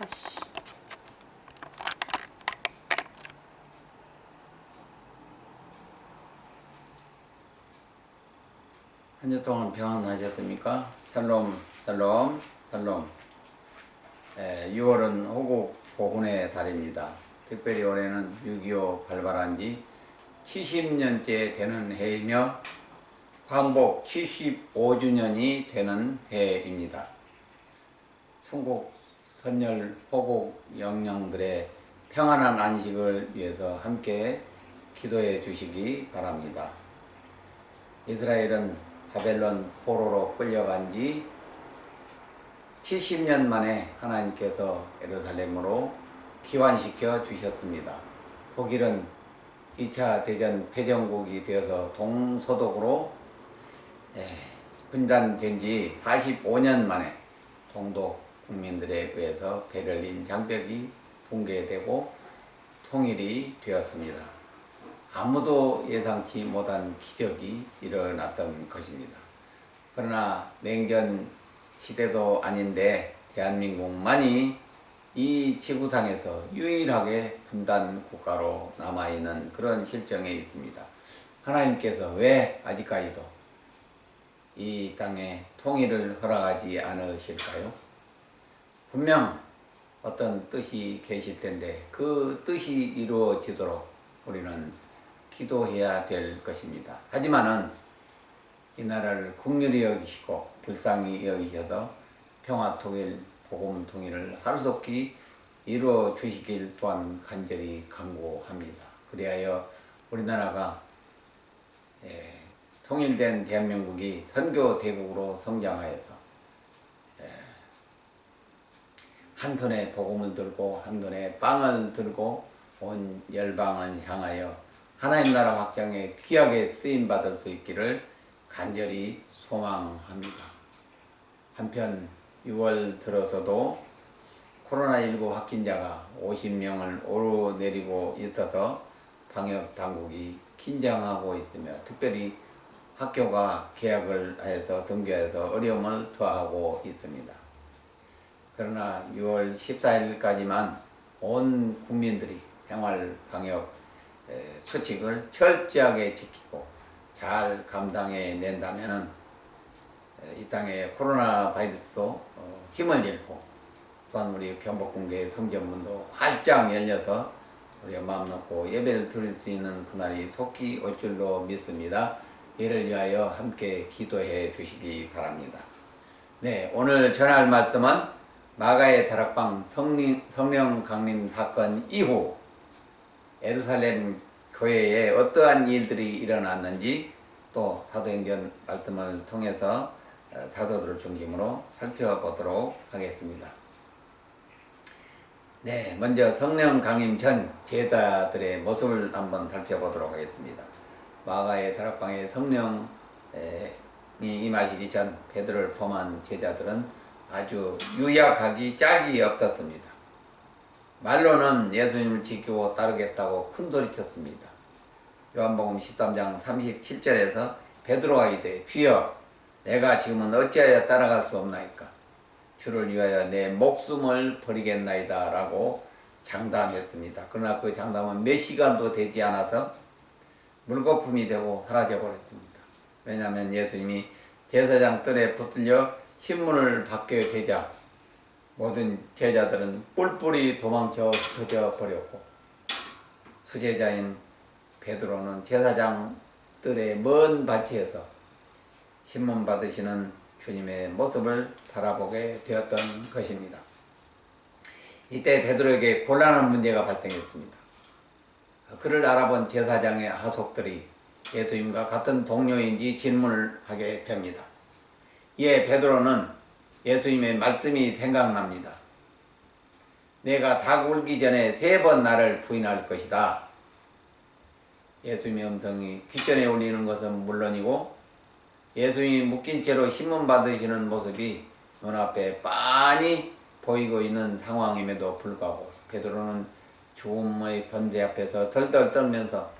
다시. 한 주 동안 평안하셨습니까? 샬롬, 샬롬, 샬롬. 6월은 호국 보훈의 달입니다. 특별히 올해는 6.25 발발한 지 70년째 되는 해이며 광복 75주년이 되는 해입니다. 순국, 선열, 호국 영령들의 평안한 안식을 위해서 함께 기도해 주시기 바랍니다. 이스라엘은 바벨론 포로로 끌려간 지 70년 만에 하나님께서 예루살렘으로 귀환시켜 주셨습니다. 독일은 2차 대전 패전국이 되어서 동서독으로 분단된 지 45년 만에 동독 국민들에 의해서 베를린 장벽이 붕괴되고 통일이 되었습니다. 아무도 예상치 못한 기적이 일어났던 것입니다. 그러나 냉전 시대도 아닌데 대한민국만이 이 지구상에서 유일하게 분단 국가로 남아있는 그런 실정에 있습니다. 하나님께서 왜 아직까지도 이 땅에 통일을 허락하지 않으실까요? 분명 어떤 뜻이 계실 텐데 그 뜻이 이루어지도록 우리는 기도해야 될 것입니다. 하지만은 이 나라를 긍휼히 여기시고 불쌍히 여기셔서 평화 통일, 복음 통일을 하루속히 이루어 주시길 또한 간절히 간구합니다. 그리하여 우리나라가 통일된 대한민국이 선교 대국으로 성장하여서 한 손에 복음을 들고 한 손에 빵을 들고 온 열방을 향하여 하나님 나라 확장에 귀하게 쓰임받을 수 있기를 간절히 소망합니다. 한편 6월 들어서도 코로나19 확진자가 50명을 오르내리고 있어서 방역 당국이 긴장하고 있으며 특별히 학교가 개학을 해서 등교해서 어려움을 더하고 있습니다. 그러나 6월 14일까지만 온 국민들이 생활 방역 수칙을 철저하게 지키고 잘 감당해 낸다면은 이 땅에 코로나 바이러스도 힘을 잃고 또한 우리 경복궁계 성전문도 활짝 열려서 우리가 마음 놓고 예배를 드릴 수 있는 그날이 속히 올 줄로 믿습니다. 이를 위하여 함께 기도해 주시기 바랍니다. 네, 오늘 전할 말씀은 마가의 다락방 성령 강림 사건 이후 예루살렘 교회에 어떠한 일들이 일어났는지 또 사도행전 말씀을 통해서 사도들을 중심으로 살펴보도록 하겠습니다. 네, 먼저 성령 강림 전 제자들의 모습을 한번 살펴보도록 하겠습니다. 마가의 다락방에 성령이 임하시기 전 베드로를 포함한 제자들은 아주 유약하기 짝이 없었습니다. 말로는 예수님을 지키고 따르겠다고 큰소리쳤습니다. 요한복음 13장 37절에서 베드로가 이르되 주여 내가 지금은 어찌하여 따라갈 수 없나이까 주를 위하여 내 목숨을 버리겠나이다 라고 장담했습니다. 그러나 그 장담은 몇 시간도 되지 않아서 물거품이 되고 사라져버렸습니다. 왜냐하면 예수님이 제사장 뜰에 붙들려 신문을 받게 되자 모든 제자들은 뿔뿔이 도망쳐 흩어져 버렸고 수제자인 베드로는 제사장 뜰의 먼 발치에서 신문 받으시는 주님의 모습을 바라보게 되었던 것입니다. 이때 베드로에게 곤란한 문제가 발생했습니다. 그를 알아본 제사장의 하속들이 예수님과 같은 동료인지 질문을 하게 됩니다. 이에 베드로는 예수님의 말씀이 생각납니다. 내가 닭 울기 전에 3번 나를 부인할 것이다. 예수님의 음성이 귓전에 울리는 것은 물론이고 예수님이 묶인 채로 신문 받으시는 모습이 눈앞에 빤히 보이고 있는 상황임에도 불구하고 베드로는 죽음의 권세 앞에서 덜덜 떨면서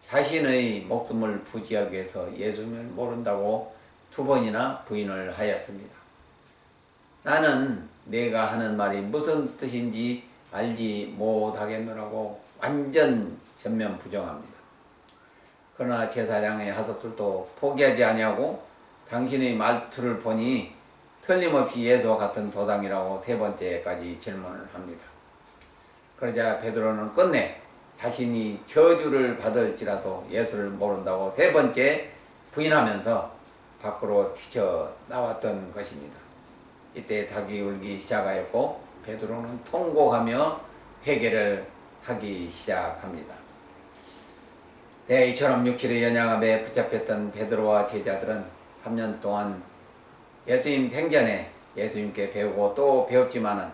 자신의 목숨을 부지하기 위해서 예수님을 모른다고 2번이나 부인을 하였습니다. 나는 내가 하는 말이 무슨 뜻인지 알지 못하겠노라고 완전 전면 부정합니다. 그러나 제사장의 하석들도 포기하지 아니하고 당신의 말투를 보니 틀림없이 예수와 같은 도당이라고 세 번째까지 질문을 합니다. 그러자 베드로는 끝내 자신이 저주를 받을지라도 예수를 모른다고 세 번째 부인하면서 밖으로 튀쳐나왔던 것입니다. 이때 닭이 울기 시작하였고 베드로는 통곡하며 회개를 하기 시작합니다. 이처럼 육실의 연약함에 붙잡혔던 베드로와 제자들은 3년 동안 예수님 생전에 예수님께 배우고 또 배웠지만은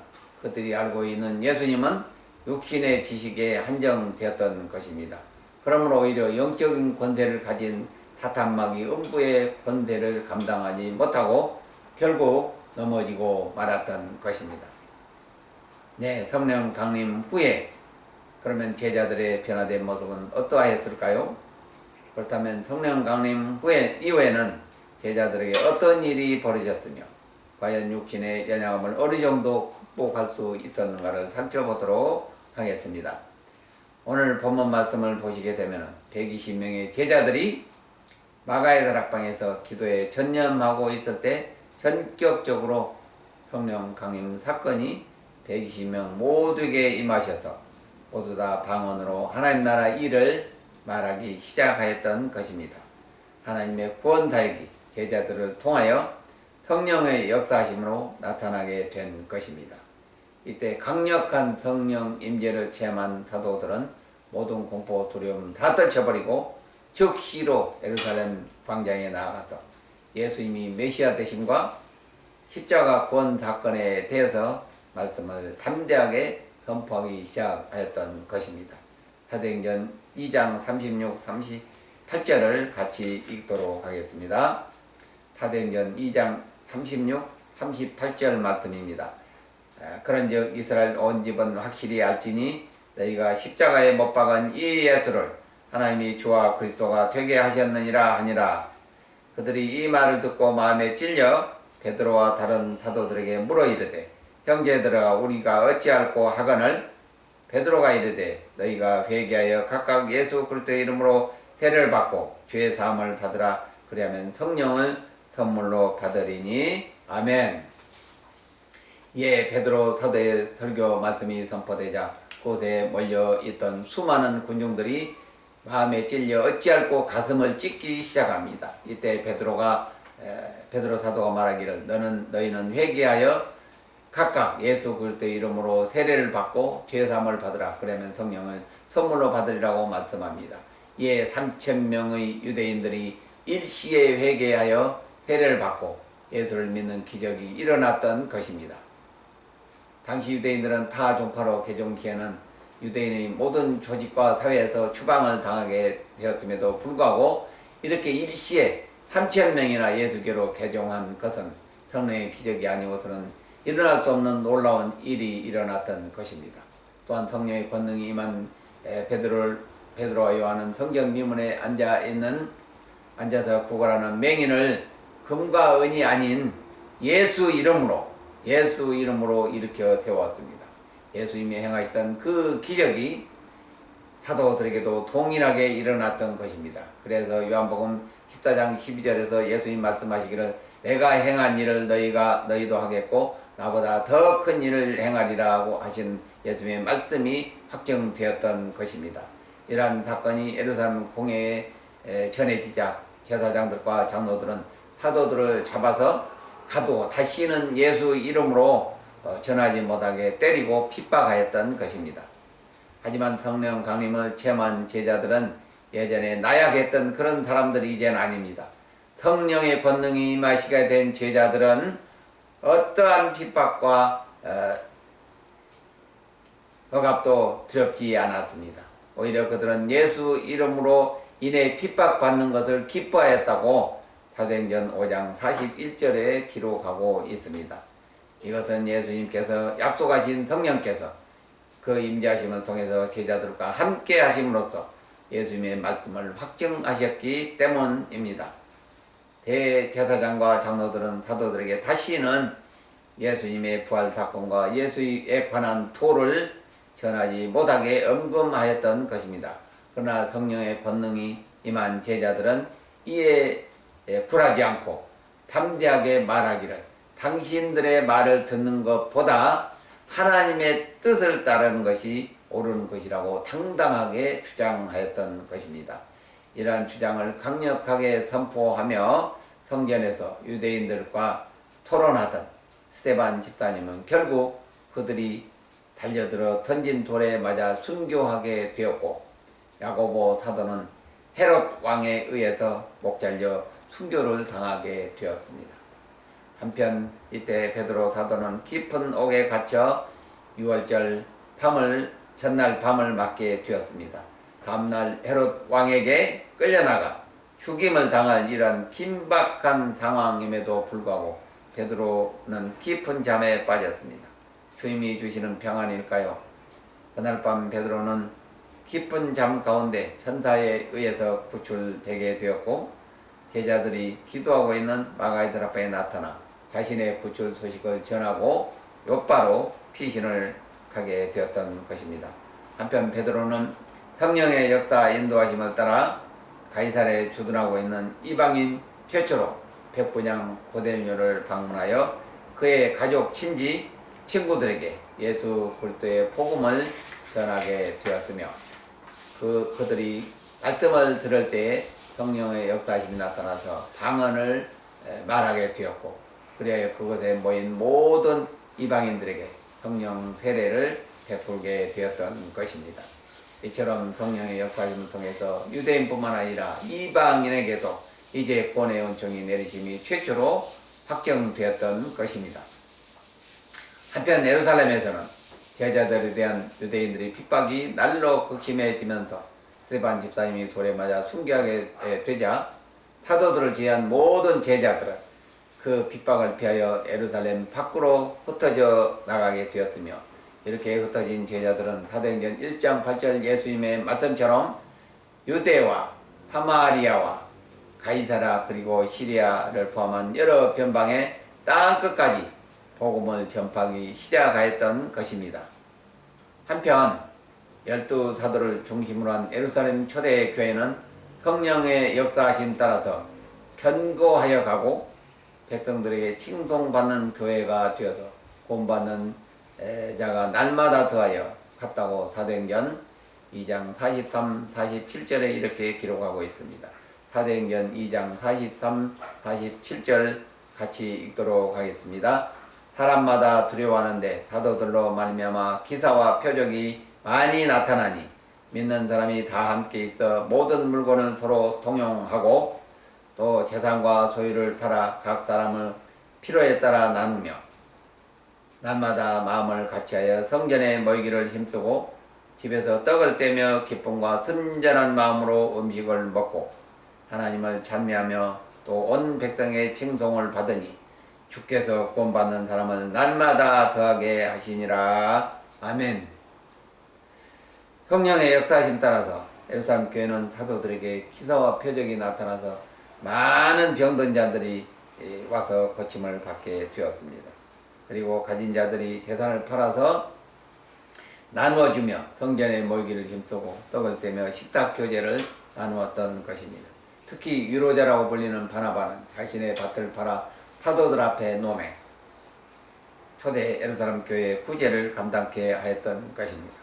그들이 알고 있는 예수님은 육신의 지식에 한정되었던 것입니다. 그러므로 오히려 영적인 권세를 가진 사탄마귀 음부의 권세를 감당하지 못하고 결국 넘어지고 말았던 것입니다. 성령 강림 후에 그러면 제자들의 변화된 모습은 어떠하였을까요? 그렇다면 성령 강림 이후에는 제자들에게 어떤 일이 벌어졌으며 과연 육신의 연약함을 어느 정도 극복할 수 있었는가를 살펴보도록 하겠습니다. 오늘 본문 말씀을 보시게 되면 120명의 제자들이 마가의 다락방에서 기도에 전념하고 있을 때 전격적으로 성령 강림 사건이 120명 모두에게 임하셔서 모두 다 방언으로 하나님 나라 일을 말하기 시작하였던 것입니다. 하나님의 구원 사역이 제자들을 통하여 성령의 역사하심으로 나타나게 된 것입니다. 이때 강력한 성령 임재를 체험한 사도들은 모든 공포 두려움 다 떨쳐버리고 즉시로 예루살렘 광장에 나아가서 예수님이 메시아 되심과 십자가 구원 사건에 대해서 말씀을 담대하게 선포하기 시작하였던 것입니다. 사도행전 2장 36, 38절을 같이 읽도록 하겠습니다. 사도행전 2장 36, 38절 말씀입니다. 그런즉 이스라엘 온 집은 확실히 알지니 너희가 십자가에 못 박은 이 예수를 하나님이 주와 그리스도가 되게 하셨느니라 하니라. 그들이 이 말을 듣고 마음에 찔려 베드로와 다른 사도들에게 물어 이르되 형제들아 우리가 어찌할꼬 하거늘 베드로가 이르되 너희가 회개하여 각각 예수 그리스도의 이름으로 세례를 받고 죄 사함을 받으라. 그리하면 성령을 선물로 받으리니 아멘. 베드로 사도의 설교 말씀이 선포되자 그곳에 몰려있던 수많은 군중들이 마음에 찔려 어찌할꼬 가슴을 찢기 시작합니다. 이때 베드로 사도가 말하기를 너희는 회개하여 각각 예수 그리스도의 이름으로 세례를 받고 죄사함을 받으라. 그러면 성령을 선물로 받으리라고 말씀합니다. 3,000명의 유대인들이 일시에 회개하여 세례를 받고 예수를 믿는 기적이 일어났던 것입니다. 당시 유대인들은 타 종파로 개종기에는 유대인의 모든 조직과 사회에서 추방을 당하게 되었음에도 불구하고 이렇게 일시에 3,000명이나 예수교로 개종한 것은 성령의 기적이 아니고서는 일어날 수 없는 놀라운 일이 일어났던 것입니다. 또한 성령의 권능이 임한 베드로와 요한은 성전 미문에 앉아서 구걸하는 맹인을 금과 은이 아닌 예수 이름으로 일으켜 세웠습니다. 예수님이 행하시던 그 기적이 사도들에게도 동일하게 일어났던 것입니다. 그래서 요한복음 14장 12절에서 예수님 말씀하시기를 내가 행한 일을 너희도 하겠고 나보다 더 큰 일을 행하리라고 하신 예수님의 말씀이 확정되었던 것입니다. 이러한 사건이 예루살렘 공회에 전해지자 제사장들과 장로들은 사도들을 잡아서 가두고 다시는 예수 이름으로 전하지 못하게 때리고 핍박하였던 것입니다. 하지만 성령 강림을 체험한 제자들은 예전에 나약했던 그런 사람들이 이제는 아닙니다. 성령의 권능이 임하시게 된 제자들은 어떠한 핍박과 억압도 두렵지 않았습니다. 오히려 그들은 예수 이름으로 인해 핍박받는 것을 기뻐하였다고 사도행전 5장 41절에 기록하고 있습니다. 이것은 예수님께서 약속하신 성령께서 그 임재하심을 통해서 제자들과 함께 하심으로써 예수님의 말씀을 확증하셨기 때문입니다. 대제사장과 장로들은 사도들에게 다시는 예수님의 부활 사건과 예수에 관한 토를 전하지 못하게 엄금하였던 것입니다. 그러나 성령의 권능이 임한 제자들은 이에 굴하지 않고 담대하게 말하기를 당신들의 말을 듣는 것보다 하나님의 뜻을 따르는 것이 옳은 것이라고 당당하게 주장하였던 것입니다. 이러한 주장을 강력하게 선포하며 성전에서 유대인들과 토론하던 스데반 집사님은 결국 그들이 달려들어 던진 돌에 맞아 순교하게 되었고, 야고보 사도는 헤롯 왕에 의해서 목 잘려 순교를 당하게 되었습니다. 한편 이때 베드로 사도는 깊은 옥에 갇혀 6월절 전날 밤을 맞게 되었습니다. 다음날 헤롯 왕에게 끌려나가 죽임을 당할 이런 긴박한 상황임에도 불구하고 베드로는 깊은 잠에 빠졌습니다. 주님이 주시는 평안일까요? 그날 밤 베드로는 깊은 잠 가운데 천사에 의해서 구출되게 되었고, 제자들이 기도하고 있는 마가이들 앞에 나타나 자신의 구출 소식을 전하고 곧바로 피신을 가게 되었던 것입니다. 한편 베드로는 성령의 역사 인도하심을 따라 가이사랴에 주둔하고 있는 이방인 최초로 백부장 고넬료를 방문하여 그의 가족, 친구들에게 예수 그리스도의 복음을 전하게 되었으며, 그들이 말씀을 들을 때에 성령의 역사심이 나타나서 방언을 말하게 되었고, 그리하여 그곳에 모인 모든 이방인들에게 성령 세례를 베풀게 되었던 것입니다. 이처럼 성령의 역사심을 통해서 유대인뿐만 아니라 이방인에게도 이제 구원의 은총이 내리심이 최초로 확정되었던 것입니다. 한편 예루살렘에서는 제자들에 대한 유대인들의 핍박이 날로 극심해지면서 스데반 집사님이 돌에 맞아 순교하게 되자 사도들을 제외한 모든 제자들은 그 핍박을 피하여 예루살렘 밖으로 흩어져 나가게 되었으며, 이렇게 흩어진 제자들은 사도행전 1장 8절 예수님의 말씀처럼 유대와 사마리아와 가이사랴 그리고 시리아를 포함한 여러 변방의 땅끝까지 복음을 전파하기 시작하였던 것입니다. 한편 12사도를 중심으로 한 예루살렘 초대 교회는 성령의 역사하심 따라서 견고하여 가고 백성들에게 칭송받는 교회가 되어서 구원받는 자가 날마다 더하여 갔다고 사도행전 2장 43, 47절에 이렇게 기록하고 있습니다. 사도행전 2장 43, 47절 같이 읽도록 하겠습니다. 사람마다 두려워하는데 사도들로 말미암아 기사와 표적이 많이 나타나니 믿는 사람이 다 함께 있어 모든 물건을 서로 동용하고 또 재산과 소유를 팔아 각 사람을 필요에 따라 나누며 날마다 마음을 같이하여 성전에 모이기를 힘쓰고 집에서 떡을 떼며 기쁨과 순전한 마음으로 음식을 먹고 하나님을 찬미하며 또 온 백성의 칭송을 받으니 주께서 구원받는 사람을 날마다 더하게 하시니라. 아멘. 성령의 역사하심 따라서 예루살렘 교회는 사도들에게 기사와 표적이 나타나서 많은 병든 자들이 와서 고침을 받게 되었습니다. 그리고 가진 자들이 재산을 팔아서 나누어주며 성전에 모이기를 힘쓰고 떡을 떼며 식탁 교제를 나누었던 것입니다. 특히 유로자라고 불리는 바나바는 자신의 밭을 팔아 사도들 앞에 놓매 초대 예루살렘 교회의 구제를 감당케 하였던 것입니다.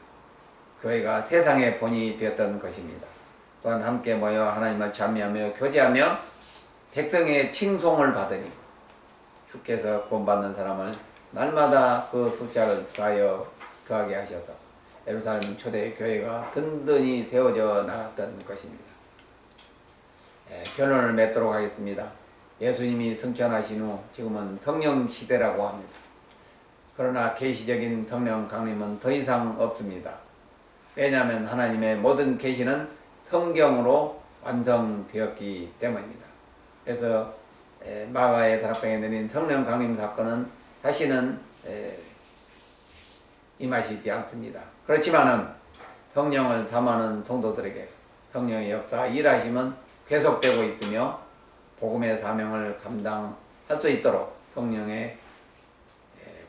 교회가 세상의 본이 되었던 것입니다. 또한 함께 모여 하나님을 찬미하며 교제하며 백성의 칭송을 받으니 주께서 구원받는 사람을 날마다 그 숫자를 더하게 하셔서 예루살렘 초대 교회가 든든히 세워져 나갔던 것입니다. 결론을 맺도록 하겠습니다. 예수님이 승천하신 후 지금은 성령 시대라고 합니다. 그러나 계시적인 성령 강림은 더 이상 없습니다. 왜냐하면 하나님의 모든 계시는 성경으로 완성되었기 때문입니다. 그래서 마가의 다락방에 내린 성령 강림 사건은 다시는 임하시지 않습니다. 그렇지만은 성령을 사모하는 성도들에게 성령의 역사 일하심은 계속되고 있으며 복음의 사명을 감당할 수 있도록 성령의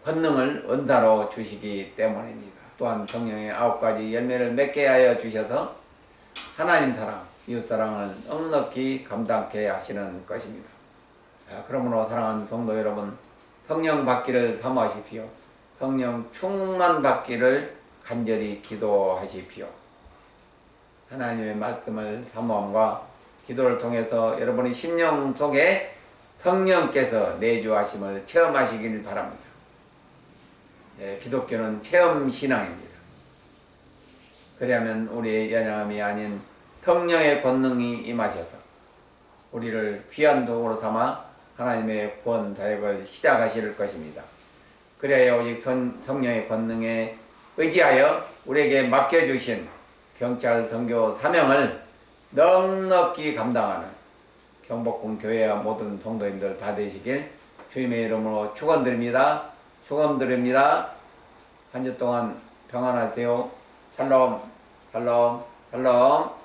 권능을 은사로 주시기 때문입니다. 또한 성령의 9가지 열매를 맺게 하여 주셔서 하나님 사랑, 이웃 사랑을 넉넉히 감당케 하시는 것입니다. 그러므로 사랑하는 성도 여러분, 성령 받기를 사모하십시오. 성령 충만 받기를 간절히 기도하십시오. 하나님의 말씀을 사모함과 기도를 통해서 여러분의 심령 속에 성령께서 내주하심을 체험하시길 바랍니다. 기독교는 체험신앙입니다. 그리하면 우리의 연약함이 아닌 성령의 권능이 임하셔서 우리를 귀한 도구로 삼아 하나님의 구원 사역을 시작하실 것입니다. 그래야 오직 성령의 권능에 의지하여 우리에게 맡겨주신 경찰 선교 사명을 넉넉히 감당하는 경복궁 교회와 모든 성도님들 다 되시길 주님의 이름으로 축원드립니다. 축원드립니다. 한 주 동안 평안하세요. 샬롬, 샬롬, 샬롬.